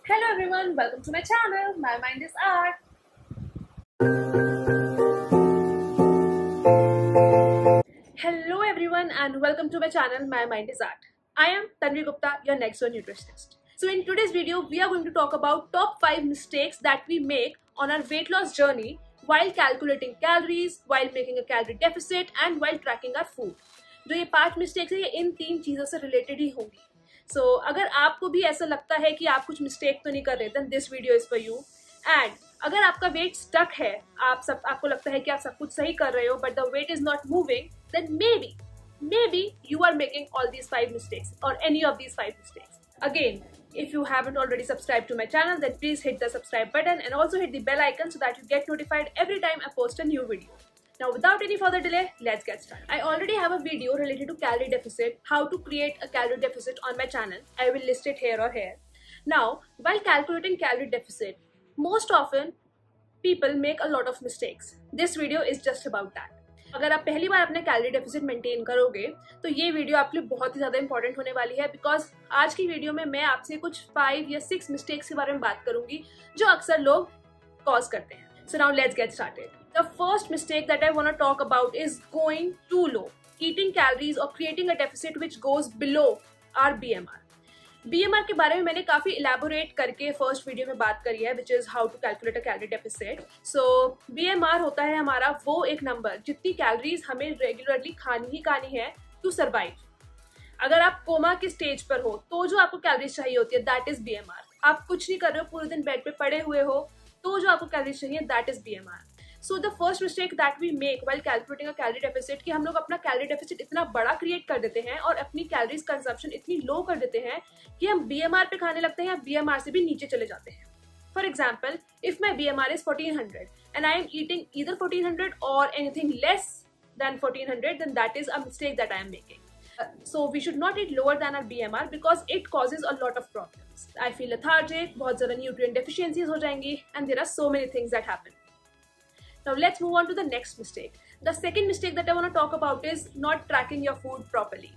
Hello everyone, welcome to my channel. My mind is art. Hello everyone and welcome to my channel. My mind is art. I am Tanvi Gupta, your next door nutritionist. So in today's video, we are going to talk about top 5 mistakes that we make on our weight loss journey while calculating calories, while making a calorie deficit and while tracking our food. जो ये 5 mistakes है ये इन 3 चीजों से related ही होंगी. So, अगर आपको भी ऐसा लगता है कि आप कुछ मिस्टेक तो नहीं कर रहे, then this video is for you. And अगर आपका वेट स्टक है, आपको लगता है कि आप सब कुछ सही कर रहे हो, but the weight is not moving, then maybe you are making all these 5 mistakes or any of these 5 mistakes. Again, if you haven't already subscribed to my channel, then please hit the subscribe button and also hit the bell icon so that you get notified every time I post a new video. Now without any further delay, let's get started. I already have a video related to calorie deficit, how to create a calorie deficit on my channel. I will list it here or here. Now, while calculating calorie deficit, most often people make a lot of mistakes. This video is just about that. अगर आप पहली बार अपने calorie deficit maintain करोगे तो ये video आपके लिए बहुत ही ज़्यादा इंपॉर्टेंट होने वाली है बिकॉज आज की वीडियो में मैं आपसे कुछ 5 या 6 मिस्टेक्स के बारे में बात करूंगी जो अक्सर लोग कॉज करते हैं. So now let's get started. The first mistake that I want to talk about is going too low, eating calories or creating a deficit which goes below our BMR. BMR के बारे में मैंने काफ़ी elaborate करके first video में बात करी है which is how to calculate a calorie deficit. So BMR होता है हमारा वो एक नंबर जितनी कैलोरीज हमें रेगुलरली खानी है to survive. अगर आप कोमा के स्टेज पर हो तो जो आपको कैलोरीज चाहिए होती है that is BMR. आप कुछ नहीं कर रहे हो, पूरे दिन बेड पे पड़े हुए हो तो जो आपको कैलोरीज चाहिए that is BMR. So the first mistake that we make while calculating a calorie deficit कि हम लोग अपना कैलोरी डेफिसिट इतना बड़ा क्रिएट कर देते हैं और अपनी कैलोरीज कंजप्शन इतनी लो कर देते हैं कि हम BMR पे खाने लगते हैं या BMR से भी नीचे चले जाते हैं. For example, if my BMR is 1400 and I am eating either 1400 और anything less than 1400 then that is a mistake that I am making. So we should not eat lower than our BMR because it causes a lot of problems. I feel lethargic, बहुत ज़्यादा nutrient deficiencies हो जाएंगी and there are so many things that happen. Now let's move on to the next mistake. The second mistake that I want to talk about is not tracking your food properly.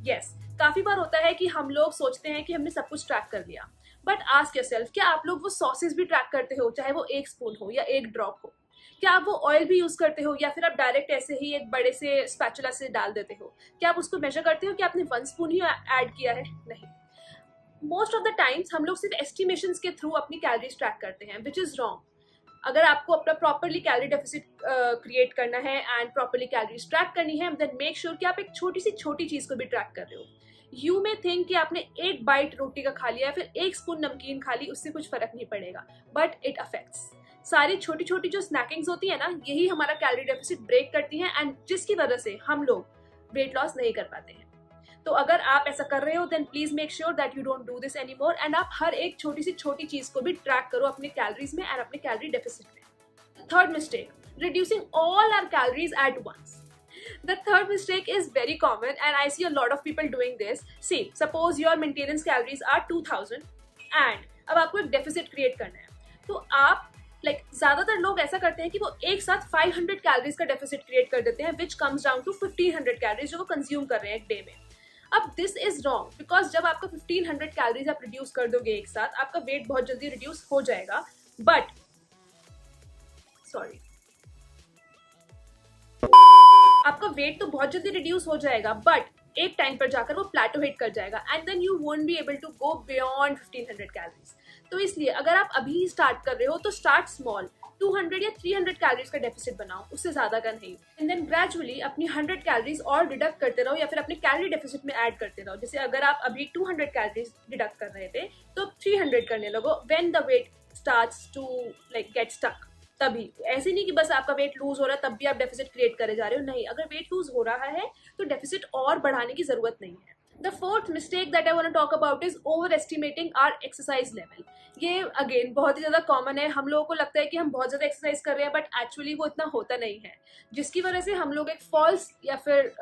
Yes, काफ़ी बार होता है कि हम लोग सोचते हैं कि हमने सब कुछ ट्रैक कर लिया, but ask yourself, क्या आप लोग वो सॉसेस भी ट्रैक करते हो, चाहे वो 1 स्पून हो या 1 ड्रॉप हो? क्या आप वो ऑयल भी यूज करते हो या फिर आप डायरेक्ट ऐसे ही एक बड़े से स्पैचुला से डाल देते हो? क्या आप उसको मेजर करते हो कि आपने 1 स्पून ही ऐड किया है? नहीं. मोस्ट ऑफ द टाइम्स हम लोग सिर्फ एस्टिमेशंस के थ्रू अपनी कैलोरीज ट्रैक करते हैं विच इज रॉन्ग. अगर आपको अपना प्रॉपरली कैलोरी डेफिसिट क्रिएट करना है एंड प्रॉपरली कैलोरीज ट्रैक करनी है देन मेक श्योर कि आप एक छोटी चीज को भी ट्रैक कर रहे हो. यू में थिंक कि आपने 1 बाइट रोटी का खा लिया या फिर 1 स्पून नमकीन खा ली, उससे कुछ फर्क नहीं पड़ेगा, बट इट अफेक्ट्स. सारी छोटी जो स्नैकिंग्स होती है ना, यही हमारा कैलोरी डेफिसिट ब्रेक करती हैं एंड जिसकी वजह से हम लोग वेट लॉस नहीं कर पाते हैं. तो अगर आप ऐसा कर रहे हो then please make sure that you don't do this anymore and आप हर एक छोटी चीज को भी ट्रैक करो अपने कैलोरीज में एंड अपने कैलोरी डेफिसिट में. Third mistake, reducing all our calories at once. The third mistake is very common and I see a lot of people doing this. See, suppose your maintenance calories are 2000 and अब आपको एक deficit create करना है तो आप ज्यादातर लोग ऐसा करते हैं कि वो एक साथ 500 कैलोरीज का डेफिसिट क्रिएट कर देते हैं which comes down to 1500 calories जो वो कंज्यूम कर रहे हैं एक डे में. अब दिस इज रॉन्ग बिकॉज जब आपका 1500 कैलोरीज आप रिड्यूस कर दोगे एक साथ, आपका वेट बहुत जल्दी रिड्यूस हो जाएगा, बट आपका वेट तो बहुत जल्दी रिड्यूस हो जाएगा बट एक टाइम पर जाकर वो प्लेटो हिट कर जाएगा and then you won't be able to go beyond 1500 calories. तो इसलिए अगर आप अभी स्टार्ट कर रहे हो तो स्टार्ट स्मॉल, 200 या 300 कैलोरीज का डेफिसिट बनाओ, उससे ज्यादा का नहीं, एंड देन ग्रेजुअली अपनी 100 कैलोरीज और डिडक्ट करते रहो या फिर अपने कैलोरी डेफिसिट में ऐड करते रहो. जैसे अगर आप अभी 200 कैलोरीज डिडक्ट कर रहे थे तो 300 करने लगो when the weight starts to get stuck. तभी ऐसे नहीं कि बस आपका वेट लूज हो रहा है तब भी आप डेफिसिट क्रिएट करे जा रहे हो. नहीं, अगर वेट लूज हो रहा है तो डेफिसिट और बढ़ाने की जरूरत नहीं है. The fourth mistake that I want to talk about is overestimating our exercise level. ये अगेन बहुत ही ज़्यादा कॉमन है. हम लोगों को लगता है कि हम बहुत ज़्यादा एक्सरसाइज कर रहे हैं बट एक्चुअली वो इतना होता नहीं है, जिसकी वजह से हम लोग एक फॉल्स या फिर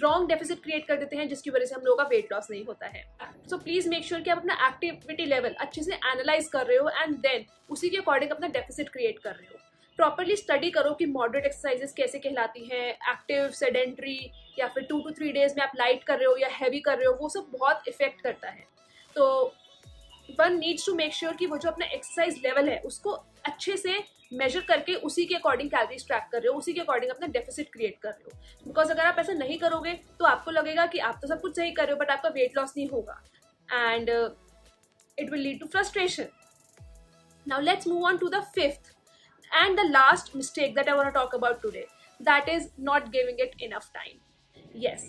रॉन्ग डेफिसिट क्रिएट कर देते हैं जिसकी वजह से हम लोगों का वेट लॉस नहीं होता है. सो प्लीज मेक श्योर कि आप अपना एक्टिविटी लेवल अच्छे से एनालाइज कर रहे हो एंड देन उसी के अकॉर्डिंग अपना डेफिसिट क्रिएट कर रहे हो. प्रॉपरली स्टडी करो कि मॉडरेट एक्सरसाइजेस कैसे कहलाती हैं, एक्टिव, सेडेंट्री या फिर 2 to 3 डेज में आप लाइट कर रहे हो या हैवी कर रहे हो, वो सब बहुत इफेक्ट करता है. तो one needs to make sure कि वो जो अपना एक्सरसाइज लेवल है उसको अच्छे से मेजर करके उसी के अकॉर्डिंग कैलोरीज ट्रैक कर रहे हो, उसी के अकॉर्डिंग अपना डेफिसिट क्रिएट कर रहे हो। बिकॉज अगर आप ऐसा नहीं करोगे तो आपको लगेगा कि आप तो सब कुछ सही कर रहे हो बट आपका वेट लॉस नहीं होगा, and it will lead to frustration. Now let's move on to the fifth and the last mistake that I want to talk about today, that is not giving it enough time. Yes,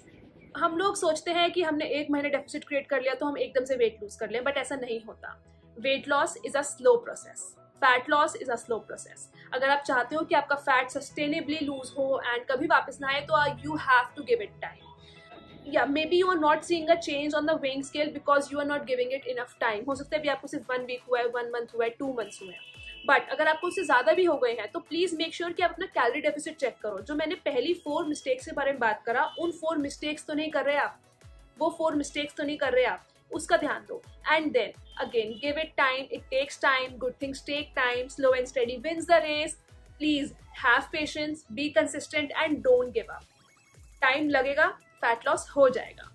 हम लोग सोचते हैं कि हमने एक महीने deficit create कर लिया तो हम एकदम से वेट लूज कर लें, बट ऐसा नहीं होता। Weight loss is a slow process, fat loss is a slow process. अगर आप चाहते हो कि आपका फैट सस्टेनेबली लूज हो एंड कभी वापस ना आए तो you have to give it time. या maybe you are not seeing a change on the weighing scale because you are not giving it enough time. हो सकता है भी आपको सिर्फ 1 वीक हुआ है, 1 मंथ हुआ है, 2 मंथ्स हुए हैं, बट अगर आपको उससे ज्यादा भी हो गए हैं तो प्लीज मेक श्योर कि आप अपना कैलोरी डेफिसिट चेक करो। जो मैंने पहली 4 मिस्टेक्स के बारे में बात करा, उन 4 मिस्टेक्स तो नहीं कर रहे आप, वो 4 मिस्टेक्स तो नहीं कर रहे आप, उसका ध्यान दो। And then again give it time, it takes time, good things take time, slow and steady wins the race. Please have patience, be consistent and don't give up. Time लगेगा, फैट लॉस हो जाएगा।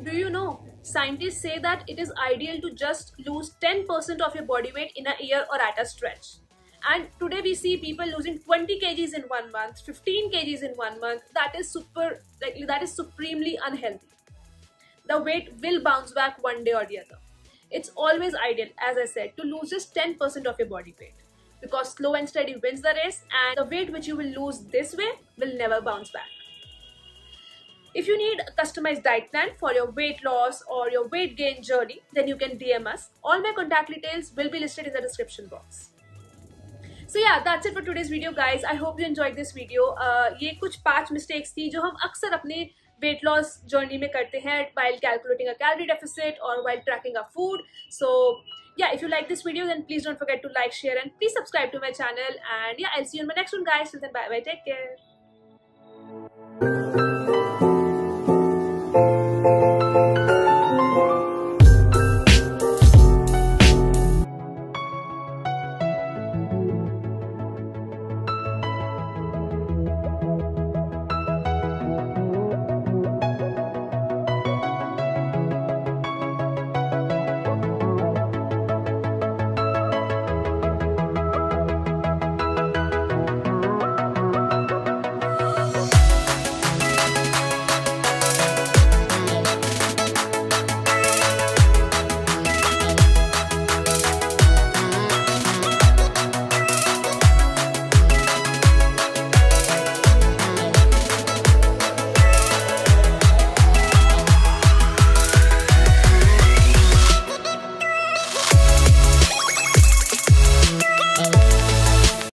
Do you know, scientists say that it is ideal to just lose 10% of your body weight in a year or at a stretch. And today we see people losing 20 kgs in 1 month, 15 kgs in 1 month. That is supremely unhealthy. The weight will bounce back one day or the other. It's always ideal, as I said, to lose just 10% of your body weight, because slow and steady wins the race, and the weight which you will lose this way will never bounce back. If you need a customized diet plan for your weight loss or your weight gain journey, then you can DM us. All my contact details will be listed in the description box. So yeah, that's it for today's video, guys. I hope you enjoyed this video. ये कुछ 5 mistakes थी जो हम अक्सर अपने weight loss journey में करते हैं while calculating a calorie deficit or while tracking our food. So yeah, if you like this video, then please don't forget to like, share, and please subscribe to my channel. And yeah, I'll see you in my next one, guys. Till then, bye bye. Take care.